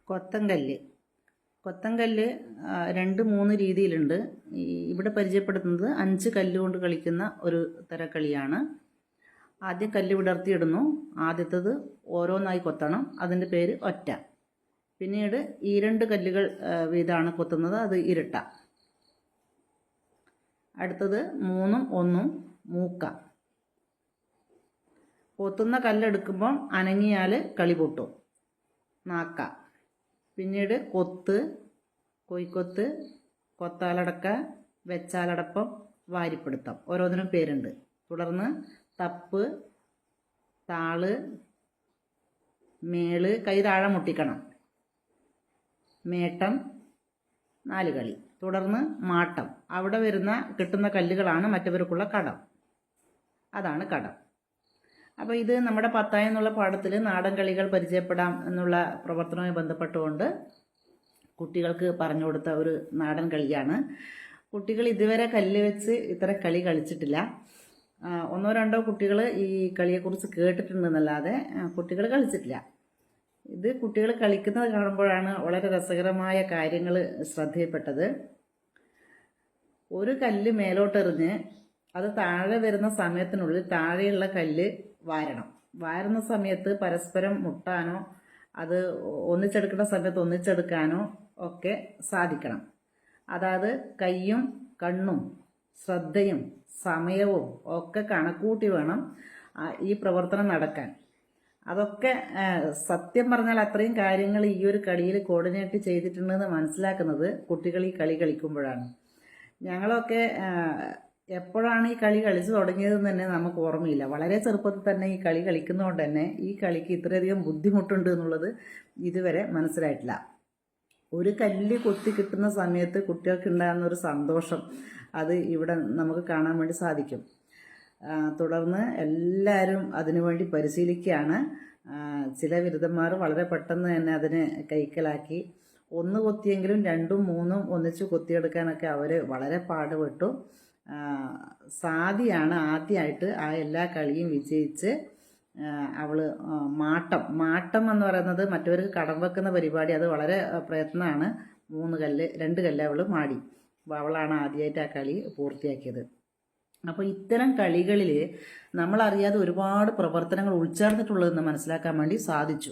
കൊത്തങ്കല്ല്. കൊത്തങ്കല്ല് 2-3 രീതിയിലുണ്ട്. ഇവിടെ പരിചയപ്പെടുത്തുന്നത് 5 കല്ലുകൊണ്ട് കളിക്കുന്ന ഒരു തരം കളിയാണ്. ആദ്യം കല്ല് വിടർത്തിയിടുന്നു. ആദ്യത്തേത് ഓരോന്നായി കൊത്തണം. അതിൻ്റെ പേര് ഒറ്റ. പിന്നീട് ഈ 2 കല്ലുകൾ വീതമാണ് കൊത്തുന്നത്. അത് ഇരട്ട. അടുത്തത് 3ഉം 1ഉം മൂക്ക. കൊത്തുന്ന കല്ലെടുക്കുമ്പം അനങ്ങിയാൽ കളി പൊട്ടും. നാക്ക. പിന്നീട് കൊത്ത്, കൊയ്ക്കൊത്ത്, കൊത്താലടക്ക, വെച്ചാലടപ്പം, വാരിപ്പിടുത്തം. ഓരോന്നിനും പേരുണ്ട്. തുടർന്ന് തപ്പ്, താള്, മേള്, കൈ താഴെ മുട്ടിക്കണം, മേട്ടം, 4 കളി. തുടർന്ന് മാട്ടം. അവിടെ വരുന്ന കിട്ടുന്ന കല്ലുകളാണ് മറ്റവർക്കുള്ള കടം. അതാണ് കടം. അപ്പോൾ ഇത് നമ്മുടെ പത്തായം എന്നുള്ള പാഠത്തിൽ നാടൻ കളികൾ പരിചയപ്പെടാം എന്നുള്ള പ്രവർത്തനവുമായി ബന്ധപ്പെട്ടുകൊണ്ട് കുട്ടികൾക്ക് പറഞ്ഞു കൊടുത്ത ഒരു നാടൻ കളിയാണ്. കുട്ടികൾ ഇതുവരെ കല്ല് വെച്ച് ഇത്ര കളി കളിച്ചിട്ടില്ല. 1-2 കുട്ടികൾ ഈ കളിയെക്കുറിച്ച് കേട്ടിട്ടുണ്ടെന്നല്ലാതെ കുട്ടികൾ കളിച്ചിട്ടില്ല. ഇത് കുട്ടികൾ കളിക്കുന്നത് കാണുമ്പോഴാണ് വളരെ രസകരമായ കാര്യങ്ങൾ ശ്രദ്ധയിൽപ്പെട്ടത്. ഒരു കല്ല് മേലോട്ടെറിഞ്ഞ് അത് താഴെ വരുന്ന സമയത്തിനുള്ളിൽ താഴെയുള്ള കല്ല് വാരണം. വാരുന്ന സമയത്ത് പരസ്പരം മുട്ടാനോ അത് ഒന്നിച്ചെടുക്കുന്ന സമയത്ത് ഒന്നിച്ചെടുക്കാനോ ഒക്കെ സാധിക്കണം. അതായത് കയ്യും കണ്ണും ശ്രദ്ധയും സമയവും ഒക്കെ കണക്കൂട്ടി വേണം ഈ പ്രവർത്തനം നടക്കാൻ. അതൊക്കെ സത്യം പറഞ്ഞാൽ അത്രയും കാര്യങ്ങൾ ഈ ഒരു കളിയിൽ കോർഡിനേറ്റ് ചെയ്തിട്ടുണ്ടെന്ന് മനസ്സിലാക്കുന്നത് കുട്ടികൾ ഈ കളി കളിക്കുമ്പോഴാണ്. ഞങ്ങളൊക്കെ എപ്പോഴാണ് ഈ കളി കളിച്ചു തുടങ്ങിയതെന്ന് തന്നെ നമുക്ക് ഓർമ്മയില്ല. വളരെ ചെറുപ്പത്തിൽ തന്നെ ഈ കളി കളിക്കുന്നതുകൊണ്ട് തന്നെ ഈ കളിക്ക് ഇത്രയധികം ബുദ്ധിമുട്ടുണ്ട് എന്നുള്ളത് ഇതുവരെ മനസ്സിലായിട്ടില്ല. ഒരു കല്ല് കൊത്തി കിട്ടുന്ന സമയത്ത് കുട്ടികൾക്ക് ഉണ്ടാകുന്ന ഒരു സന്തോഷം അത് ഇവിടെ നമുക്ക് കാണാൻ വേണ്ടി സാധിക്കും. തുടർന്ന് എല്ലാവരും അതിനുവേണ്ടി പരിശീലിക്കുകയാണ്. ചില ബിരുദന്മാർ വളരെ പെട്ടെന്ന് തന്നെ അതിനെ കൈക്കലാക്കി. 1 കൊത്തിയെങ്കിലും 2ഉം 3ഉം ഒന്നിച്ച് കൊത്തിയെടുക്കാനൊക്കെ അവർ വളരെ പാടുപെട്ടു. സാദിയാണ് ആദ്യമായിട്ട് ആ എല്ലാ കളിയും വിജയിച്ച് അവൾ മാട്ടം എന്ന് പറയുന്നത് മറ്റവർക്ക് കടം വെക്കുന്ന പരിപാടി. അത് വളരെ പ്രയത്നമാണ്. 2 കല്ല് അവൾ മാടി. അപ്പോൾ അവളാണ് ആദ്യമായിട്ട് ആ കളി പൂർത്തിയാക്കിയത്. അപ്പോൾ ഇത്തരം കളികളിൽ നമ്മളറിയാതെ ഒരുപാട് പ്രവർത്തനങ്ങൾ ഉൾച്ചേർന്നിട്ടുള്ളതെന്ന് മനസ്സിലാക്കാൻ വേണ്ടി സാധിച്ചു.